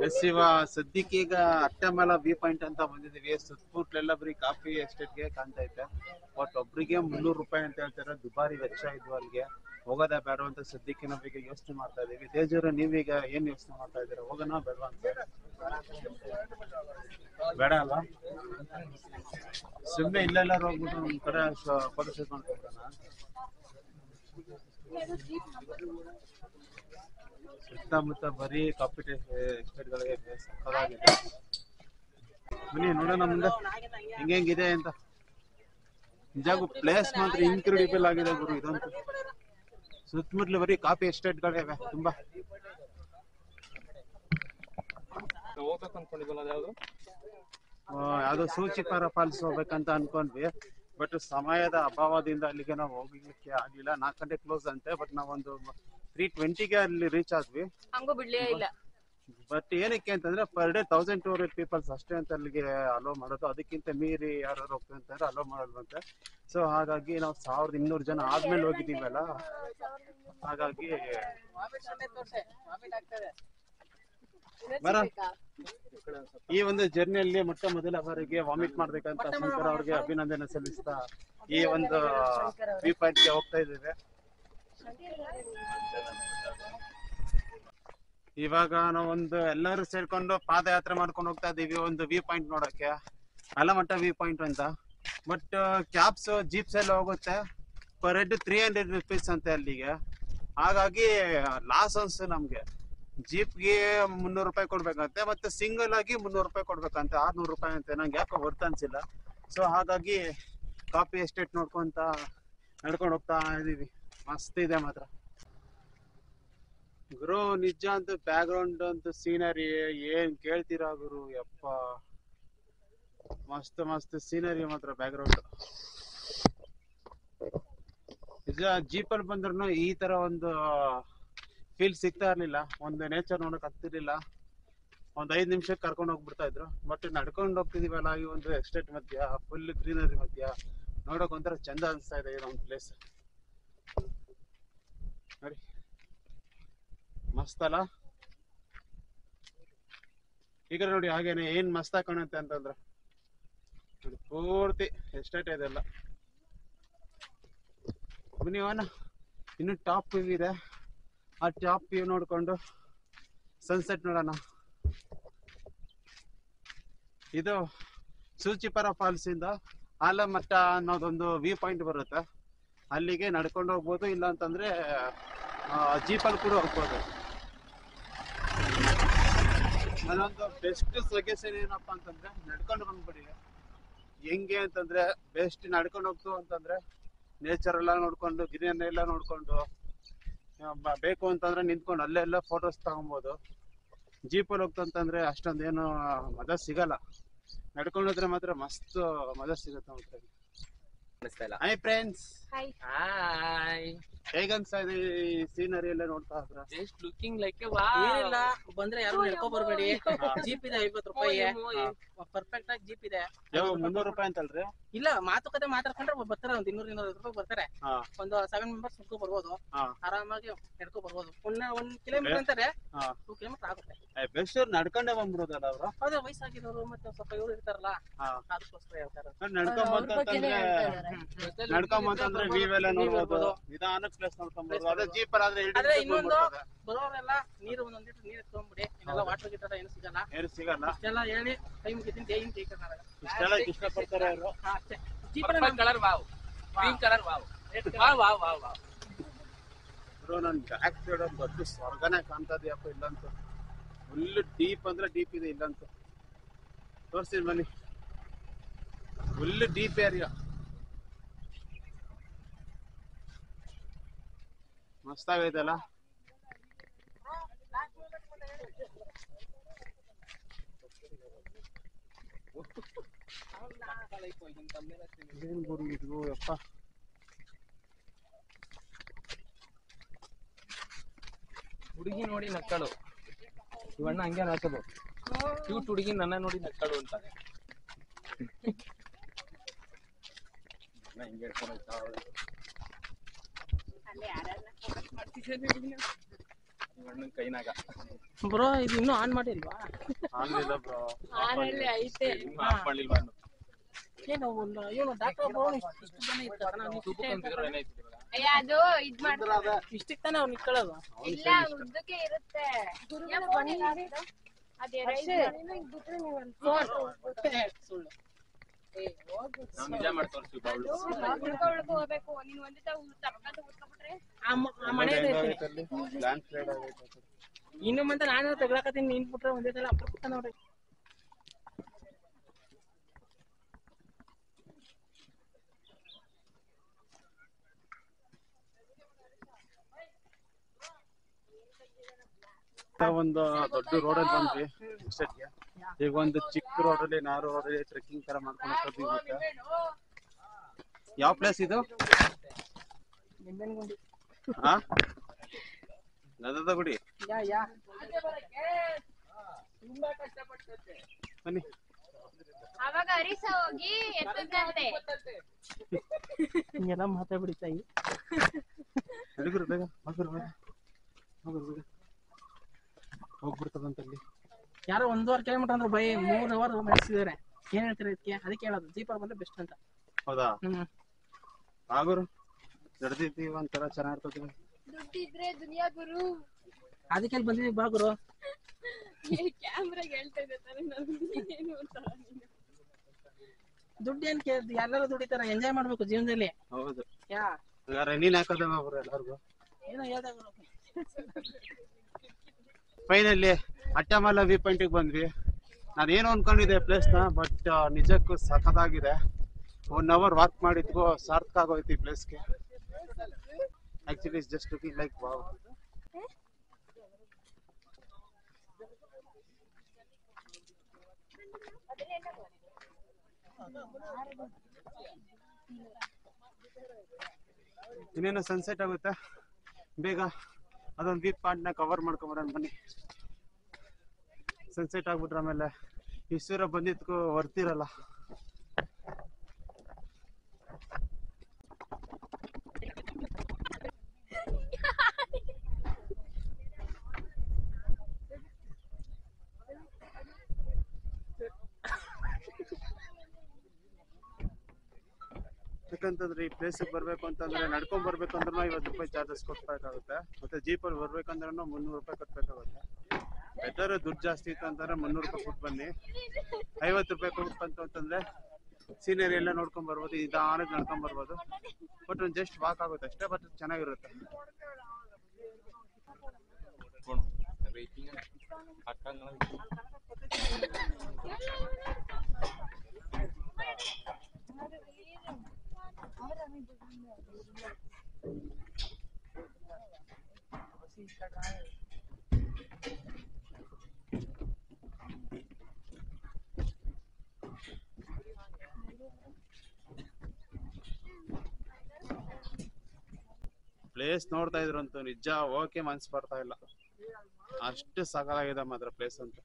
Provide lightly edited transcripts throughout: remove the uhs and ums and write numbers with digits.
S ಇವ ಸದ್ಯಕ್ಕೆ ಈಗ ಅಟ್ಟಮಲ ವ್ಯೂ ಪಾಯಿಂಟ್ ಅಂತ ಬಂದಿದೀವಿ. ಸುತ್ತಮುತ್ತಲೆಲ್ಲ ಬರೀ ಕಾಫಿ ಎಸ್ಟೇಟ್ಗೆ ಕಾಣ್ತಾ ಐತೆ. ಬಟ್ ಒಬ್ರಿಗೆ 300 ರೂಪಾಯಿ ಅಂತ ಹೇಳ್ತಾರೆ. ದುಬಾರಿ ವೆಚ್ಚ ಇದು ಅಲ್ಲಿಗೆ ಹೋಗೋದ ಬೇಡ ಅಂತ ಸದ್ಯಕ್ಕೆ ನಾವೀಗ ಯೋಚನೆ ಮಾಡ್ತಾ ಇದೀವಿ. ತೇಜೂರು ನೀವೀಗ ಏನ್ ಯೋಚನೆ ಮಾಡ್ತಾ ಇದ್ದೀರಾ? ಹೋಗೋಣ ಬೇಡ ಅಂತ? ಬೇಡ ಅಲ್ವಾ? ಸುಮ್ಮನೆ ಇಲ್ಲೆಲ್ಲಾರು ಹೋಗ್ಬಿಟ್ಟು ಒಂದ್ ಕಡೆ ಫೋಟೋ ಶೂಟ್ ಮಾಡ್ಕೊಂಡ್ಬಿಡೋಣ. ಸುತ್ತಮುತ್ತ ಬರೀ ಕಾಫಿ ಎಸ್ಟೇಟ್ಗಳಿಗೆ ಸಕ್ಕದಾಗಿದೆ. ಬನ್ನಿ ನೋಡೋಣ ಮುಂದೆ ಹೆಂಗಿದೆ ಅಂತ. ನಿಜಾಗೂ ಪ್ಲೇಸ್ ಮಾತ್ರ ಇನ್ಕ್ರೆಡಿಬಲ್ ಆಗಿದೆ ಗುರು ಇದಂತೂ. ಸುತ್ತಮುತ್ತಲು ಬರೀ ಕಾಫಿ ಎಸ್ಟೇಟ್ಗಳಿವೆ ತುಂಬಾ. ಹೋಗ್ಬೇಕು ಅನ್ಕೊಂಡಿದ್ವಲ್ಲ ಯಾವ್ದೋ ಸೂಚಿಪಾರ ಫಾಲ್ಸ್ ಹೋಗ್ಬೇಕಂತ ಅನ್ಕೊಂಡ್ವಿ. ಬಟ್ ಸಮಯದ ಅಭಾವದಿಂದ ಅಲ್ಲಿಗೆ ನಾವು ಹೋಗ್ಲಿಕ್ಕೆ ಆಗಿಲ್ಲ. 4 ಗಂಟೆ ಕ್ಲೋಸ್ ಅಂತೆ. ಬಟ್ ನಾವೊಂದು 3:20ಗೆ ಅಲ್ಲಿ ರೀಚ್ ಆದ್ವಿ. ಹಂಗೂ ಬಿಡ್ಲೇ ಇಲ್ಲ. ಬಟ್ ಏನಕ್ಕೆ ಅಂತಂದ್ರೆ ಪರ್ ಡೇ 1200 ಪೀಪಲ್ಸ್ ಅಷ್ಟೇ ಅಂತ ಅಲ್ಲಿಗೆ ಅಲೋ ಮಾಡೋದು. ಅದಕ್ಕಿಂತ ಮೀರಿ ಯಾರು ಹೋಗ್ತಂತಾರೆ ಅಲೋ ಮಾಡಲ್ವಂತೆ. ಸೊ ಹಾಗಾಗಿ ನಾವು 1200 ಜನ ಆದ್ಮೇಲೆ ಹೋಗಿದ್ದೀವಲ್ಲ, ಹಾಗಾಗಿ ಈ ಒಂದು ಜರ್ನಿಯಲ್ಲಿ ಮೊದಲ ಬಾರಿಗೆ ವಾಮಿಟ್ ಮಾಡ್ಬೇಕಂತ ಶಂಕರ್ ಅವ್ರಿಗೆ ಅಭಿನಂದನೆ ಸಲ್ಲಿಸ್ತಾ ಈ ಒಂದು ವ್ಯೂ ಪಾಯಿಂಟ್ಗೆ ಹೋಗ್ತಾ ಇದ್ದೇವೆ. ಇವಾಗ ನಾವೊಂದು ಎಲ್ಲರೂ ಸೇರ್ಕೊಂಡು ಪಾದಯಾತ್ರೆ ಮಾಡ್ಕೊಂಡು ಹೋಗ್ತಾ ಇದೀವಿ ಒಂದು ವ್ಯೂ ಪಾಯಿಂಟ್ ನೋಡಕ್ಕೆ, ಆಲಮಟ್ಟ ವ್ಯೂ ಪಾಯಿಂಟ್ ಅಂತ. ಬಟ್ ಕ್ಯಾಬ್ಸ್ ಜೀಪ್ಸ್ ಎಲ್ಲ ಹೋಗುತ್ತೆ. ಪರ್ ಹೆಡ್ 300 ರೂಪೀಸ್ ಅಂತೆ ಅಲ್ಲಿಗೆ. ಹಾಗಾಗಿ ಲಾಸ್ ಅನ್ಸು ನಮ್ಗೆ. ಜೀಪ್ಗೆ 300 ರೂಪಾಯಿ ಕೊಡ್ಬೇಕಂತೆ, ಮತ್ತೆ ಸಿಂಗಲ್ ಆಗಿ 300 ರೂಪಾಯಿ ಕೊಡ್ಬೇಕಂತೆ, 600 ರೂಪಾಯಿ ಅಂತೆ. ನಂಗೆ ಯಾಕೋ ವರ್ತ್ ಅನ್ಸಿಲ್ಲ. ಸೊ ಹಾಗಾಗಿ ಕಾಫಿ ಎಸ್ಟೇಟ್ ನೋಡ್ಕೊಂತ ನಡ್ಕೊಂಡು ಹೋಗ್ತಾ ಇದೀವಿ. ಮಸ್ತ್ ಇದೆ ಮಾತ್ರ ಗುರು. ನಿಜ ಅಂತ ಬ್ಯಾಕ್ ಗ್ರೌಂಡ್ ಅಂತ ಸೀನರಿ ಏನ್ ಕೇಳ್ತೀರಾ ಗುರು, ಯಪ್ಪ ಮಸ್ತ್ ಮಸ್ತ್ ಸೀನರಿ ಮಾತ್ರ ಬ್ಯಾಕ್ ಗ್ರೌಂಡ್. ನಿಜ ಜೀಪಲ್ಲಿ ಬಂದ್ರು ಈ ತರ ಒಂದು ಫೀಲ್ ಸಿಗ್ತಾ ಇರ್ಲಿಲ್ಲ. ಒಂದು ನೇಚರ್ ನೋಡಕ್ ಆಗ್ತಿರ್ಲಿಲ್ಲ. ಒಂದ್ 5 ನಿಮಿಷಕ್ಕೆ ಕರ್ಕೊಂಡು ಹೋಗ್ಬಿಡ್ತಾ ಇದ್ರು. ಬಟ್ ನಡ್ಕೊಂಡು ಹೋಗ್ತಿದೀವಲ್ಲ ಈ ಒಂದು ಎಸ್ಟೇಟ್ ಮಧ್ಯ, ಫುಲ್ ಗ್ರೀನರಿ ಮಧ್ಯ ನೋಡಕ್ ಒಂಥರ ಚಂದ ಅನ್ಸ್ತಾ ಇದೆ ಇದೊಂದು ಪ್ಲೇಸ್. ನೋಡಿ ಮಸ್ತ್ ಅಲ್ಲ? ಈಗ ನೋಡಿ ಹಾಗೇನೆ ಏನ್ ಮಸ್ತ್ ಕಾಣುತ್ತೆ ಅಂತಂದ್ರೆ ನೋಡಿ ಪೂರ್ತಿ ಎಸ್ಟೇಟ್ ಇದೆಲ್ಲ. ಬನ್ನಿವನ ಇನ್ನು ಟಾಪ್ ವ್ಯೂ ಇದೆ. ಆ ಟಾಪ್ ವ್ಯೂ ನೋಡ್ಕೊಂಡು ಸನ್ಸೆಟ್ ನೋಡೋಣ. ಇದು ಸೂಚಿಪರ ಫಾಲ್ಸ್ ಇಂದ ಆಲಮಟ್ಟ ಅನ್ನೋದೊಂದು ವ್ಯೂ ಪಾಯಿಂಟ್ ಬರುತ್ತೆ. ಅಲ್ಲಿಗೆ ನಡ್ಕೊಂಡು ಹೋಗ್ಬೋದು, ಇಲ್ಲ ಅಂತಂದ್ರೆ ಜೀಪಲ್ಲಿ ಕೂಡ ಹೋಗ್ಬೋದು. ನನ್ನೊಂದು ಬೆಸ್ಟ್ ಸಜೆಷನ್ ಏನಪ್ಪಾ ಅಂತಂದ್ರೆ ನಡ್ಕೊಂಡು ಬಂದ್ಬಿಡಿ. ಹೆಂಗೆ ಅಂತಂದ್ರೆ ಬೆಸ್ಟ್ ನಡ್ಕೊಂಡು ಹೋಗ್ತು ಅಂತಂದ್ರೆ ನೇಚರ್ ಎಲ್ಲ ನೋಡ್ಕೊಂಡು, ಗಿರಿಯನ್ನ ಎಲ್ಲ ನೋಡ್ಕೊಂಡು, ಬೇಕು ಅಂತಂದ್ರೆ ನಿಂತ್ಕೊಂಡು ಅಲ್ಲೆಲ್ಲ ಫೋಟೋಸ್ ತಗೊಬೋದು. ಜೀಪಲ್ಲಿ ಹೋಗ್ತಂತಂದ್ರೆ ಅಷ್ಟೊಂದೇನು ಮಜಾ ಸಿಗಲ್ಲ. ನಡ್ಕೊಂಡೋದ್ರೆ ಮಾತ್ರ ಮಸ್ತ್ ಮಜಾ ಸಿಗುತ್ತೆ. ಹಾಯ್ ಫ್ರೆಂಡ್ಸ್, ಹೇಗನ್ಸ್ತಾ ಇದೆ ಈ ಸೀನರಿ ಎಲ್ಲ ನೋಡ್ತಾ ಇದ್ರ? ಜಸ್ಟ್ ಲುಕಿಂಗ್ ಲೈಕ್ ಏನಿಲ್ಲ, ಬಂದ್ರೆ ಯಾರು ನಡ್ಕೊ ಬರ್ಬೇಡಿ. ಜೀಪ್ ಇದೆ 50 ರೂಪಾಯಿ, ಪರ್ಫೆಕ್ಟ್ ಆಗಿ ಜೀಪ್ ಇದೆ. 300 ರೂಪಾಯಿ ಅಂತಲ್ರಿ? ಇಲ್ಲ, ಮಾತುಕತೆ ಮಾತಾಡ್ಕೊಂಡ್ರೆ ಬರ್ತಾರೆ. ಒಂದ್ 200 ರೂಪಾಯಿ ಬರ್ತಾರೆ. ಒಂದು 7 ಮೆಂಬರ್ಸ್ ನಡ್ಕೊ ಬರ್ಬೋದು, ಆರಾಮಾಗಿ ನಡ್ಕೊ ಬರ್ಬೋದು. 1 ಕಿಲೋಮೀಟರ್ ಅಂತಾರೆ, 2 ಕಿಲೋಮೀಟರ್ ಆಗುತ್ತೆ. ಬೆಸ್ಟ್ ನಡ್ಕೊಂಡೇ ಬಂದ್ಬಿಡೋದಲ್ಲ ಅವ್ರು? ಅದೇ ವಯಸ್ಸಾಗಿರೋರು ಮತ್ತೆ ಸ್ವಲ್ಪ ಇವ್ರು ಇರ್ತಾರಲ್ಲ, ಅದಕ್ಕೋಸ್ಕರ ಹೇಳ್ತಾರೆ. ನಡ್ಕೊಂಬಂತಂದ್ರೆ ವ್ಯೂ ಎಲ್ಲ ನೋಡ್ಬೋದು, ನಿಧಾನಕ್ಕೆ ಪ್ಲೇಸ್ ನೋಡ್ಕೊಂಬೋದು. ಅದೇ ಜೀಪರ್ ಆದ್ರೆ ಇನ್ನೊಂದು ಬರೋರೆಲ್ಲ ನೀರು ಒಂದೊಂದ್ ಲೀಟರ್ ನೀರು ತಗೊಂಡ್ಬಿಡಿ. ಇನ್ನೆಲ್ಲ ವಾಟರ್ ಗಿಟರ್ ಏನು ಸಿಗಲ್ಲ, ಏನು ಸಿಗಲ್ಲ. ಇಷ್ಟೆಲ್ಲ ಹೇಳಿ ಟೈಮ್ ಗಿಟ್ಟಿನ ಜೈನ್ ಜೈ ಕರ್ನಾಟಕ ಇಷ್ಟೆಲ್ಲ ಇಷ್ಟಪಡ್ತಾರೆ ಅವರು. ಅಷ್ಟೇ. ಜೀಪರ್ colour wow, green colour wow, wow wow wow wow. Bro ನನ್ ಬ್ಯಾಕ್ ಸೈಡ್ ಒಂದು ದೊಡ್ಡ ಸ್ವರ್ಗನೇ ಕಾಣ್ತದೆಯಪ್ಪ ಇಲ್ಲಂತೂ. ಫುಲ್ ಡೀಪ್ ಅಂದ್ರೆ ಡೀಪ್ ಇದೆ ಇಲ್ಲಂತೂ. ತೋರಿಸ್ತೀನಿ ಬನ್ನಿ. ಫುಲ್ ಡೀಪ್ ಏರಿಯಾ, ಮಸ್ತಾಗೈತಲ್ಲ? ಏನ್ ಗುರು ಇದು ಯಪ್ಪ. ಹುಡುಗಿ ನೋಡಿ ನಕ್ಕಳು, ಇವಣ್ಣ ಹಂಗೆ ನಾಕೋದು. ಕ್ಯೂಟ್ ಹುಡುಗಿ ನನ್ನ ನೋಡಿ ನಕ್ಕಳು ಅಂತ ಅಣ್ಣನ್ ಕೈನಾಗ ಬ್ರೋ ಇದು ಇನ್ನೂ ಆನ್ ಮಾಡಿಲ್ವಾ? ಆಗ್ಲಿಲ್ಲ ಬ್ರೋ. ಆರಲ್ಲಿ ಐತೆ. ಆಫ್ ಮಾಡ್ಲಿಲ್ವಾ ಅನ್ನು? ಏನು ಇವನು ಡಾಕ್ಟರ್ ಬ್ರೋ ಇಷ್ಟು ಜನ ಇರ್ತಾರ ನಾನು ಅಯ್ಯ ಅದು ಇದ್ ಮಾಡ್ತಾರೆ. ಇಷ್ಟಕ್ಕೆ ತಾನೇ ಅವ್ನು ನಿಂತ್ಕೊಳ್ಳೋದು. ಇಲ್ಲ ಉದ್ದಕ್ಕೆ ಇರುತ್ತೆ. ಅದೇ ರೈಸ್ ಬಿಟ್ರೆ ನೀವು ಒಂದು ಸುಳ್ಳು. ನಾವು ನಿಜ ಮಾಡಿ ತೋರಿಸ್ತೀವಿ ಬಾವ್ಳು. ಉಳ್ಕೊ ಹೋಗ್ಬೇಕು. ನೀನ್ ಒಂದೇ ತಪ್ಪಂತ ಉಳ್ಕೊಬಿಟ್ರೆ ಆ ಮನೆ ಇನ್ನು ಮತ್ತೆ ನಾನು ತೆಗ್ಲಾಕತ್ತೀನಿ. ನೀನ್ ಬಿಟ್ರೆ ಒಂದೇ ಸಲ ಅಪ್ಪ ನೋಡ್ರಿ. ಒಂದು ದೊಡ್ಡ ರೋಡಲ್ಲಿ ಬಂದ್ವಿ ಎಸ್ಟೇಟ್ಗೆ. ಈಗ ಒಂದು ಚಿಕ್ಕ ರೋಡಲ್ಲಿ ನಾರು ರೋಡಲ್ಲಿ ಟ್ರೆಕ್ಕಿಂಗ್ ತರ ಮಾಡ್ಕೊಂಡು ಹೋಗ್ತೀವಿ. ಯಾವ ಪ್ಲೇಸ್ ಇದು? ಹಾ, ಗದದ ಗುಡಿ. ಬನ್ನಿ. ಅವಾಗ ಹರಿಸ ಹೋಗಿ ಎತ್ತದಂತೆ. ಹಿಂಗೆಲ್ಲ ಮಾತಾಡ್ಬಿಡಿ ತಾಯಿ. ಹುಡುಗರು ಬೇಗ ಹೋಗ್ರು ಬೇಗ ಹೋಗ್ರು ಹೋಗ್ಬಿಡ್ತದಂತಲ್ಲಿ. ಯಾರೋ 1.5 ಕಿಲೋಮೀಟರ್ ಅಂದ್ರೆ ಬೈ 3 ಅವರ್ ಮಾಡಿಸಿದಾರೆ. ಏನ್ ಹೇಳ್ತೀರಾ ಇದಕ್ಕೆ? ಅದಕ್ಕೆ ಹೇಳೋದು ಜೀಪಲ್ಲಿ ಬಂದ್ರೆ ಬೆಸ್ಟ್ ಅಂತ. ಹೌದಾ? ಆಗರು ನಡೆದಿದ್ದೀವಿ ಒಂಥರ ಚೆನ್ನಾಗಿರ್ತದೆ. ದುಡ್ಡಿದ್ರೆ ದುನಿಯಾ ಗುರು. ಅದಕ್ಕೆ ಅಲ್ಲಿ ಬಂದಿದ್ದೀವಿ ಬಾಗುರು. ಕ್ಯಾಮ್ರಾಗ ಹೇಳ್ತಾ ಇದ್ದೆ ತಾನೆ ನಾನು ಏನು ಅಂತ. ದುಡ್ಡು ಏನ್ ಕೇಳ್ತಿ? ಎಲ್ಲರೂ ದುಡಿತಾರ, ಎಂಜಾಯ್ ಮಾಡ್ಬೇಕು ಜೀವನದಲ್ಲಿ. ಹೌದು. ಯಾ ನೀನ್ ಹಾಕೋದ ಎಲ್ಲರಿಗೂ ಏನೋ ಹೇಳ್ದಾಗ ಫೈನಲಿ ಅಟ್ಟಮಲ ವ್ಯೂ ಪಾಯಿಂಟಿಗೆ ಬಂದ್ವಿ. ನಾನು ಏನು ಅನ್ಕೊಂಡಿದ್ದೆ ಪ್ಲೇಸ್ನ, ಬಟ್ ನಿಜಕ್ಕೂ ಸಖತ್ತಾಗಿದೆ. 1 ಅವರ್ ವಾಕ್ ಮಾಡಿದ್ಗೂ ಸಾರ್ಥಕ ಆಗೋಯ್ತು ಈ ಪ್ಲೇಸ್ಗೆ. Actually it's just looking like wow. ಇನ್ನೇನು ಸನ್ಸೆಟ್ ಆಗುತ್ತೆ ಬೇಗ. ಅದೊಂದು ವ್ಯೂ ಪಾಯಿಂಟ್ ನ ಕವರ್ ಮಾಡ್ಕೊಂಬರೋಣ ಬನ್ನಿ. ಸನ್ಸೆಟ್ ಆಗ್ಬಿಟ್ರೆ ಆಮೇಲೆ ಈ ಸೂರ್ಯ ಬಂದಿದ್ಕು ಹೊರ್ತಿರಲ್ಲ. ಯಾಕಂತಂದ್ರೆ ಈ ಪ್ಲೇಸಿಗೆ ಬರ್ಬೇಕು ಅಂತಂದ್ರೆ ನಡ್ಕೊಂಡ್ ಬರ್ಬೇಕು ಅಂದ್ರೂ 50 ರೂಪಾಯಿ ಚಾರ್ಜಸ್ ಕೊಡ್ಬೇಕಾಗುತ್ತೆ. ಮತ್ತೆ ಜೀಪಲ್ಲಿ ಬರ್ಬೇಕಂದ್ರೂ 300 ರೂಪಾಯಿ ಕಟ್ಬೇಕಾಗುತ್ತೆ. ಬೆಟರ್ ದುಡ್ಡು ಜಾಸ್ತಿ ಇತ್ತು ಅಂತಂದ್ರೆ 300 ರೂಪಾಯಿ ಕೊಟ್ಟು ಬನ್ನಿ. 50 ರೂಪಾಯಿ ಕೊಟ್ಟು ಅಂತಂದ್ರೆ ಸೀನರಿ ಎಲ್ಲ ನೋಡ್ಕೊಂಡ್ ಬರ್ಬೋದು, ನಿಧಾನಕ್ಕೆ ನಡ್ಕೊಂಡ್ ಬರ್ಬೋದು. ಬಟ್ ಒಂದು ಜಸ್ಟ್ ವಾಕ್ ಆಗುತ್ತೆ ಅಷ್ಟೇ, ಬಟ್ ಚೆನ್ನಾಗಿರುತ್ತೆ. ಪ್ಲೇಸ್ ನೋಡ್ತಾ ಇದ್ರಂತೂ ನಿಜ ಓಕೆ ಮನ್ಸು ಬರ್ತಾ ಇಲ್ಲ, ಅಷ್ಟು ಸಕಲಾಗಿದೆ ಮಾತ್ರ ಪ್ಲೇಸ್ ಅಂತ.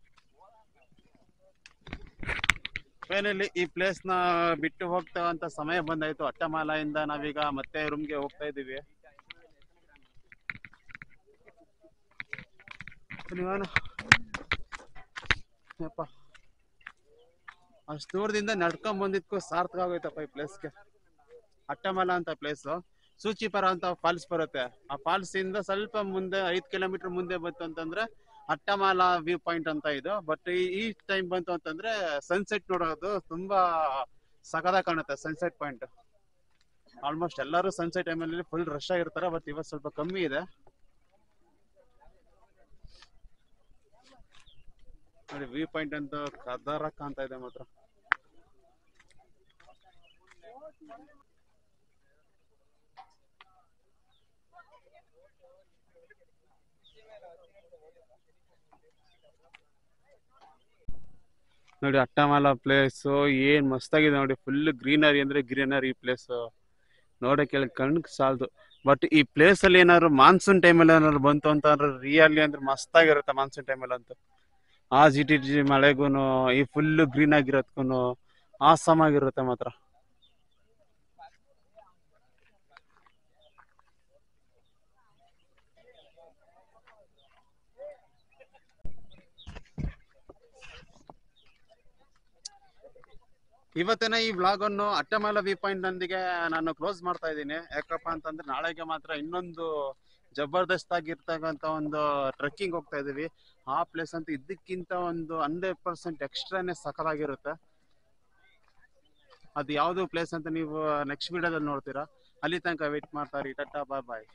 ಫೈನಲಿ ಈ ಪ್ಲೇಸ್ ನ ಬಿಟ್ಟು ಹೋಗ್ತಾ ಅಂತ ಸಮಯ ಬಂದಾಯ್ತು. ಅಟ್ಟಮಾಲ ಇಂದ ನಾವೀಗ ಮತ್ತೆ ರೂಮ್ಗೆ ಹೋಗ್ತಾ ಇದೀವಿ. ಅಷ್ಟು ದೂರದಿಂದ ನಡ್ಕೊಂಡ್ ಬಂದಿದ್ಕು ಸಾರ್ಥಕ ಆಗೋಯ್ತಪ್ಪ ಈ ಪ್ಲೇಸ್ಗೆ. ಅಟ್ಟಮಾಲ ಅಂತ ಪ್ಲೇಸ್, ಸೂಚಿಪರ ಅಂತ ಫಾಲ್ಸ್ ಬರುತ್ತೆ. ಆ ಫಾಲ್ಸ್ ಇಂದ ಸ್ವಲ್ಪ ಮುಂದೆ 5 ಕಿಲೋಮೀಟರ್ ಮುಂದೆ ಬಂತು ಅಂತಂದ್ರೆ ಅಟ್ಟಮಾಲ ವ್ಯೂ ಪಾಯಿಂಟ್ ಅಂತ ಇದು. ಬಟ್ ಈ ಟೈಮ್ ಬಂತು ಅಂತಂದ್ರೆ ಸನ್ಸೆಟ್ ನೋಡೋದು ತುಂಬಾ ಸಖತ್ತಾಗಿ ಕಾಣುತ್ತೆ. ಸನ್ಸೆಟ್ ಪಾಯಿಂಟ್ ಆಲ್ಮೋಸ್ಟ್ ಎಲ್ಲರೂ ಸನ್ಸೆಟ್ ಟೈಮಲ್ಲಿ ಫುಲ್ ರಶ್ ಆಗಿರ್ತಾರೆ, ಬಟ್ ಇವತ್ತು ಸ್ವಲ್ಪ ಕಮ್ಮಿ ಇದೆ ನೋಡಿ. ವ್ಯೂ ಪಾಯಿಂಟ್ ಅಂತ ಕದರ ಕಾಣ್ತಾ ಇದೆ ಮಾತ್ರ. ನೋಡಿ ಅಟ್ಟಮಾಲ ಪ್ಲೇಸ್ ಏನ್ ಮಸ್ತಾಗಿದೆ ನೋಡಿ. ಫುಲ್ ಗ್ರೀನರಿ ಅಂದ್ರೆ ಗ್ರೀನರಿ ಪ್ಲೇಸ್ ನೋಡಕ್ಕೆ ಕಣ್ಣಿಗೆ ಸಾಲದು. ಬಟ್ ಈ ಪ್ಲೇಸ್ ಅಲ್ಲಿ ಏನಾದ್ರು ಮಾನ್ಸೂನ್ ಟೈಮಲ್ಲಿ ಏನಾದ್ರು ಬಂತು ಅಂತಂದ್ರೆ ರಿಯಲಿ ಅಂದ್ರೆ ಮಸ್ತಾಗಿರುತ್ತೆ. ಮಾನ್ಸೂನ್ ಟೈಮಲ್ಲಿ ಅಂತೂ ಆ ಜಿಟಿ ಮಳೆಗೂನು ಈ ಫುಲ್ ಗ್ರೀನ್ ಆಗಿರೋದ್ಕೂನು ಆಸಮ್ ಆಗಿರುತ್ತೆ ಮಾತ್ರ. ಇವತ್ತಿನ ಈ ವ್ಲಾಗ್ ಅನ್ನು ಅಟ್ಟಮಲ ವ್ಯೂ ಪಾಯಿಂಟ್ ನೊಂದಿಗೆ ನಾನು ಕ್ಲೋಸ್ ಮಾಡ್ತಾ ಇದ್ದೀನಿ. ಯಾಕಪ್ಪ ಅಂತಂದ್ರೆ ನಾಳೆಗೆ ಮಾತ್ರ ಇನ್ನೊಂದು ಜಬರ್ದಸ್ತ್ ಆಗಿರ್ತಕ್ಕಂಥ ಒಂದು ಟ್ರೆಕ್ಕಿಂಗ್ ಹೋಗ್ತಾ ಇದೀವಿ. ಆ ಪ್ಲೇಸ್ ಅಂತೂ ಇದಕ್ಕಿಂತ ಒಂದು 100% ಎಕ್ಸ್ಟ್ರಾನೇ ಸಖತ್ತಾಗಿರುತ್ತೆ. ಅದು ಯಾವ್ದು ಪ್ಲೇಸ್ ಅಂತ ನೀವು ನೆಕ್ಸ್ಟ್ ವಿಡಿಯೋದಲ್ಲಿ ನೋಡ್ತೀರಾ. ಅಲ್ಲಿ ತನಕ ವೇಟ್ ಮಾಡ್ತಾ ಇರಿ. ಟಾಟಾ ಬಾಯ್ ಬಾಯ್.